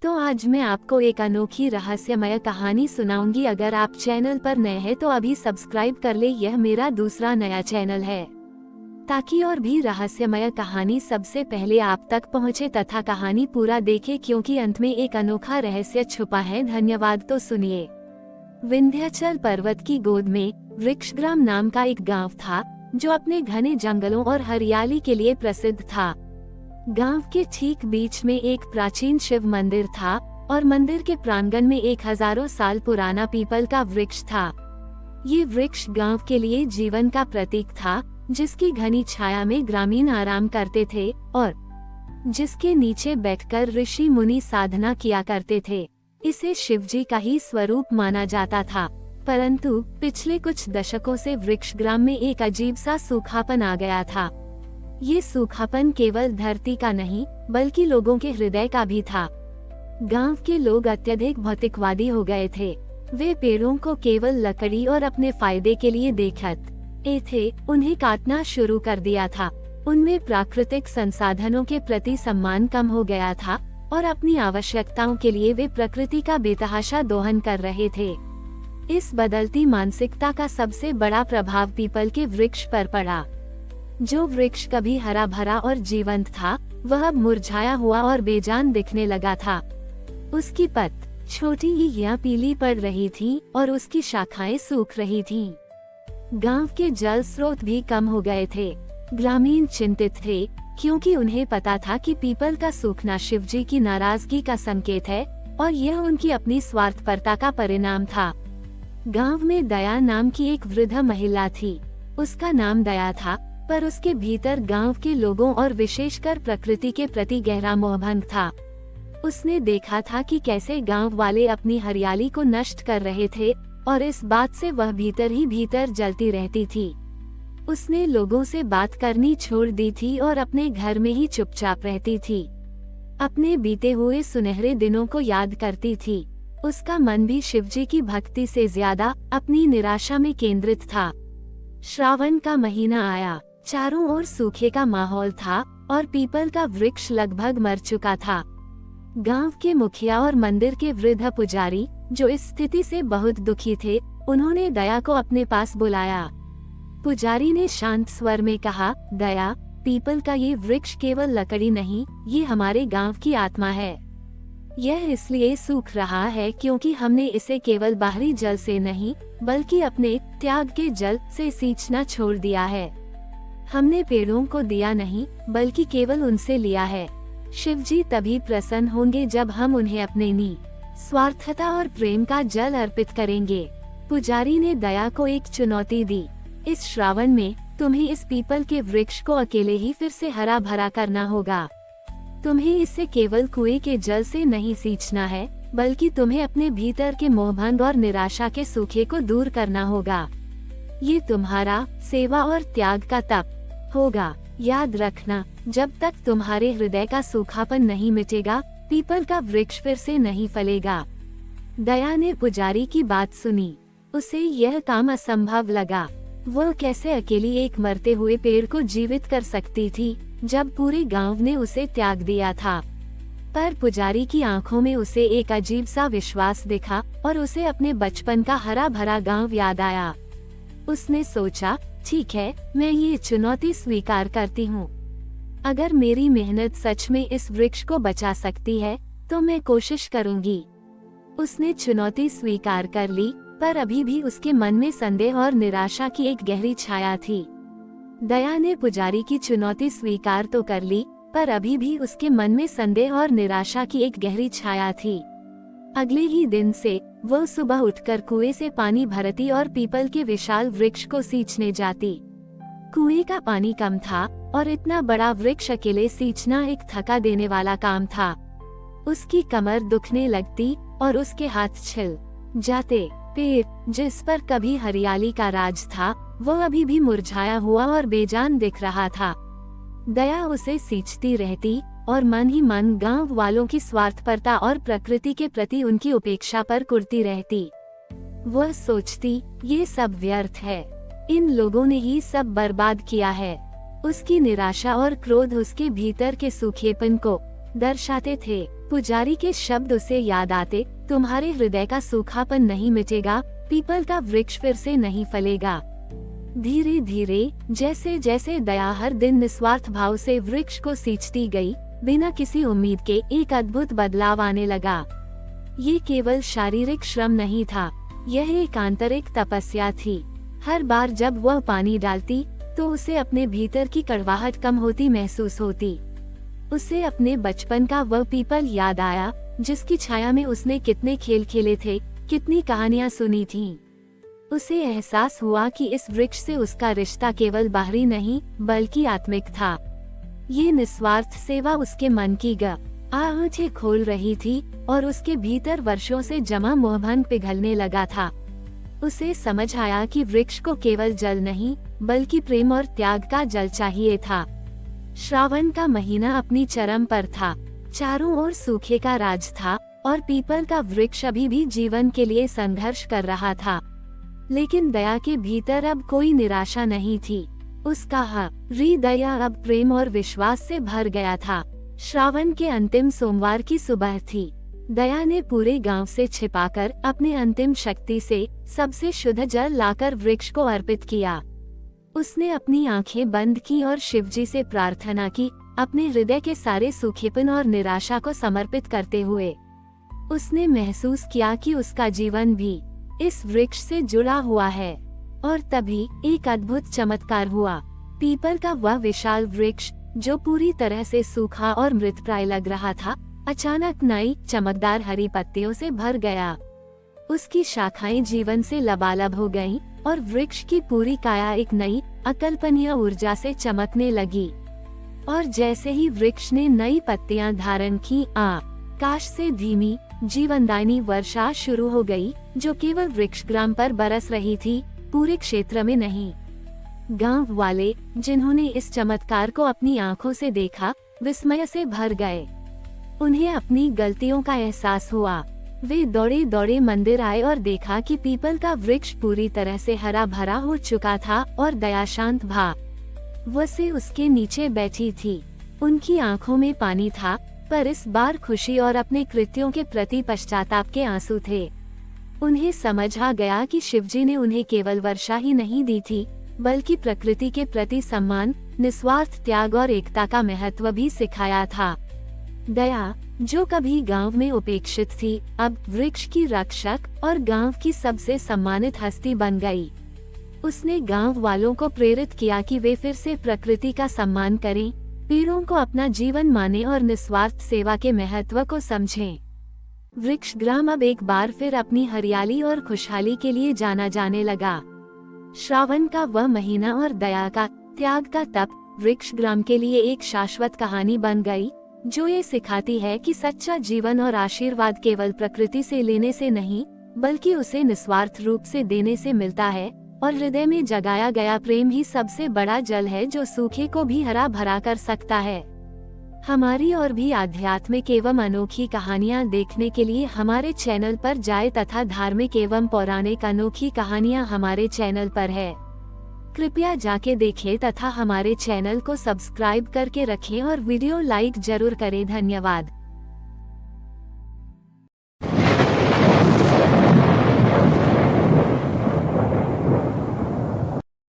तो आज मैं आपको एक अनोखी रहस्यमय कहानी सुनाऊंगी। अगर आप चैनल पर नए हैं तो अभी सब्सक्राइब कर ले, यह मेरा दूसरा नया चैनल है ताकि और भी रहस्यमय कहानी सबसे पहले आप तक पहुंचे तथा कहानी पूरा देखे, क्योंकि अंत में एक अनोखा रहस्य छुपा है। धन्यवाद। तो सुनिए। विंध्याचल पर्वत की गोद में वृक्षग्राम नाम का एक गांव था जो अपने घने जंगलों और हरियाली के लिए प्रसिद्ध था। गांव के ठीक बीच में एक प्राचीन शिव मंदिर था और मंदिर के प्रांगण में एक हजारों साल पुराना पीपल का वृक्ष था। ये वृक्ष गांव के लिए जीवन का प्रतीक था, जिसकी घनी छाया में ग्रामीण आराम करते थे और जिसके नीचे बैठकर ऋषि मुनि साधना किया करते थे। इसे शिवजी का ही स्वरूप माना जाता था। परंतु पिछले कुछ दशकों से वृक्षग्राम में एक अजीब सा सूखापन आ गया था। ये सूखापन केवल धरती का नहीं बल्कि लोगों के हृदय का भी था। गांव के लोग अत्यधिक भौतिकवादी हो गए थे। वे पेड़ों को केवल लकड़ी और अपने फायदे के लिए देखते थे, उन्हें काटना शुरू कर दिया था। उनमें प्राकृतिक संसाधनों के प्रति सम्मान कम हो गया था और अपनी आवश्यकताओं के लिए वे प्रकृति का बेतहाशा दोहन कर रहे थे। इस बदलती मानसिकता का सबसे बड़ा प्रभाव पीपल के वृक्ष पर पड़ा। जो वृक्ष कभी हरा भरा और जीवंत था, वह अब मुरझाया हुआ और बेजान दिखने लगा था। उसकी पत्तियां छोटी ही पीली पड़ रही थीं और उसकी शाखाएं सूख रही थीं। गांव के जल स्रोत भी कम हो गए थे। ग्रामीण चिंतित थे, क्योंकि उन्हें पता था कि पीपल का सूखना शिवजी की नाराजगी का संकेत है और यह उनकी अपनी स्वार्थपरता का परिणाम था। गांव में दया नाम की एक वृद्ध महिला थी। उसका नाम दया था, पर उसके भीतर गांव के लोगों और विशेषकर प्रकृति के प्रति गहरा मोहभंग था। उसने देखा था कि कैसे गांव वाले अपनी हरियाली को नष्ट कर रहे थे और इस बात से वह भीतर ही भीतर जलती रहती थी। उसने लोगों से बात करनी छोड़ दी थी और अपने घर में ही चुपचाप रहती थी। अपने बीते हुए सुनहरे दिनों को याद करती थी। उसका मन भी शिवजी की भक्ति से ज्यादा अपनी निराशा में केंद्रित था। श्रावण का महीना आया। चारों ओर सूखे का माहौल था और पीपल का वृक्ष लगभग मर चुका था। गांव के मुखिया और मंदिर के वृद्ध पुजारी, जो इस स्थिति से बहुत दुखी थे, उन्होंने दया को अपने पास बुलाया। पुजारी ने शांत स्वर में कहा, दया, पीपल का ये वृक्ष केवल लकड़ी नहीं, ये हमारे गांव की आत्मा है। यह इसलिए सूख रहा है क्योंकि हमने इसे केवल बाहरी जल से नहीं बल्कि अपने त्याग के जल से सींचना छोड़ दिया है। हमने पेड़ों को दिया नहीं बल्कि केवल उनसे लिया है। शिवजी तभी प्रसन्न होंगे जब हम उन्हें अपने निस्वार्थता और प्रेम का जल अर्पित करेंगे। पुजारी ने दया को एक चुनौती दी। इस श्रावण में तुम्हें इस पीपल के वृक्ष को अकेले ही फिर से हरा भरा करना होगा। तुम्हें इसे केवल कुएं के जल से नहीं सींचना है, बल्कि तुम्हें अपने भीतर के मोहभंग और निराशा के सूखे को दूर करना होगा। ये तुम्हारा सेवा और त्याग का तप होगा। याद रखना, जब तक तुम्हारे हृदय का सूखापन नहीं मिटेगा, पीपल का वृक्ष फिर से नहीं फलेगा। दया ने पुजारी की बात सुनी। उसे यह काम असंभव लगा। वह कैसे अकेली एक मरते हुए पेड़ को जीवित कर सकती थी, जब पूरे गांव ने उसे त्याग दिया था। पर पुजारी की आंखों में उसे एक अजीब सा विश्वास दिखा और उसे अपने बचपन का हरा भरा गांव याद आया। उसने सोचा, ठीक है, मैं ये चुनौती स्वीकार करती हूँ। अगर मेरी मेहनत सच में इस वृक्ष को बचा सकती है, तो मैं कोशिश करूँगी। उसने चुनौती स्वीकार कर ली, पर अभी भी उसके मन में संदेह और निराशा की एक गहरी छाया थी। दया ने पुजारी की चुनौती स्वीकार तो कर ली, पर अभी भी उसके मन में संदेह और निराशा की एक गहरी छाया थी। अगले ही दिन से वह सुबह उठकर कुएं से पानी भरती और पीपल के विशाल वृक्ष को सींचने जाती। कुएं का पानी कम था और इतना बड़ा वृक्ष अकेले सींचना एक थका देने वाला काम था। उसकी कमर दुखने लगती और उसके हाथ छिल जाते। पेड़ जिस पर कभी हरियाली का राज था, वह अभी भी मुरझाया हुआ और बेजान दिख रहा था। दया उसे सींचती रहती और मन ही मन गांव वालों की स्वार्थपरता और प्रकृति के प्रति उनकी उपेक्षा पर कुढ़ती रहती। वह सोचती, ये सब व्यर्थ है, इन लोगों ने ही सब बर्बाद किया है। उसकी निराशा और क्रोध उसके भीतर के सूखेपन को दर्शाते थे। पुजारी के शब्द उसे याद आते, तुम्हारे हृदय का सूखापन नहीं मिटेगा, पीपल का वृक्ष फिर से नहीं फलेगा। धीरे धीरे जैसे जैसे दया हर दिन निस्वार्थ भाव से वृक्ष को सींचती गई, बिना किसी उम्मीद के एक अद्भुत बदलाव आने लगा। ये केवल शारीरिक श्रम नहीं था, यह एक आंतरिक तपस्या थी। हर बार जब वह पानी डालती तो उसे अपने भीतर की कड़वाहट कम होती महसूस होती। उसे अपने बचपन का वह पीपल याद आया, जिसकी छाया में उसने कितने खेल खेले थे, कितनी कहानियां सुनी थीं। उसे एहसास हुआ कि इस वृक्ष से उसका रिश्ता केवल बाहरी नहीं बल्कि आत्मिक था। ये निस्वार्थ सेवा उसके मन की आंखें खोल रही थी और उसके भीतर वर्षों से जमा मोहभंग पिघलने लगा था। उसे समझ आया कि वृक्ष को केवल जल नहीं बल्कि प्रेम और त्याग का जल चाहिए था। श्रावण का महीना अपनी चरम पर था, चारों ओर सूखे का राज था और पीपल का वृक्ष अभी भी जीवन के लिए संघर्ष कर रहा था। लेकिन दया के भीतर अब कोई निराशा नहीं थी। उसका हृदय अब प्रेम और विश्वास से भर गया था। श्रावण के अंतिम सोमवार की सुबह थी। दया ने पूरे गांव से छिपाकर अपने अंतिम शक्ति से सबसे शुद्ध जल लाकर वृक्ष को अर्पित किया। उसने अपनी आंखें बंद की और शिवजी से प्रार्थना की, अपने हृदय के सारे सूखेपन और निराशा को समर्पित करते हुए। उसने महसूस किया कि उसका जीवन भी इस वृक्ष से जुड़ा हुआ है। और तभी एक अद्भुत चमत्कार हुआ। पीपल का वह विशाल वृक्ष जो पूरी तरह से सूखा और मृतप्राय लग रहा था, अचानक नई चमकदार हरी पत्तियों से भर गया। उसकी शाखाएं जीवन से लबालब हो गईं और वृक्ष की पूरी काया एक नई अकल्पनीय ऊर्जा से चमकने लगी। और जैसे ही वृक्ष ने नई पत्तियां धारण की, आकाश से धीमी जीवनदायिनी वर्षा शुरू हो गई, जो केवल वृक्ष ग्राम पर बरस रही थी, पूरे क्षेत्र में नहीं। गांव वाले जिन्होंने इस चमत्कार को अपनी आंखों से देखा, विस्मय से भर गए। उन्हें अपनी गलतियों का एहसास हुआ। वे दौड़े दौड़े मंदिर आए और देखा कि पीपल का वृक्ष पूरी तरह से हरा भरा हो चुका था और दया शांत भाव से उसके नीचे बैठी थी। उनकी आंखों में पानी था, पर इस बार खुशी और अपने कृत्यों के प्रति पश्चाताप के आंसू थे। उन्हें समझ आ गया कि शिवजी ने उन्हें केवल वर्षा ही नहीं दी थी, बल्कि प्रकृति के प्रति सम्मान, निस्वार्थ त्याग और एकता का महत्व भी सिखाया था। दया, जो कभी गांव में उपेक्षित थी, अब वृक्ष की रक्षक और गांव की सबसे सम्मानित हस्ती बन गई। उसने गांव वालों को प्रेरित किया कि वे फिर से प्रकृति का सम्मान करें, पेड़ों को अपना जीवन माने और निस्वार्थ सेवा के महत्व को समझें। वृक्ष ग्राम अब एक बार फिर अपनी हरियाली और खुशहाली के लिए जाना जाने लगा। श्रावण का वह महीना और दया का त्याग का तप वृक्ष ग्राम के लिए एक शाश्वत कहानी बन गई, जो ये सिखाती है कि सच्चा जीवन और आशीर्वाद केवल प्रकृति से लेने से नहीं, बल्कि उसे निस्वार्थ रूप से देने से मिलता है। और हृदय में जगाया गया प्रेम ही सबसे बड़ा जल है, जो सूखे को भी हरा भरा कर सकता है। हमारी और भी आध्यात्मिक एवं अनोखी कहानियाँ देखने के लिए हमारे चैनल पर जाएं तथा धार्मिक एवं पौराणिक अनोखी कहानियाँ हमारे चैनल पर है। कृपया जाके देखें तथा हमारे चैनल को सब्सक्राइब करके रखें और वीडियो लाइक जरूर करें। धन्यवाद।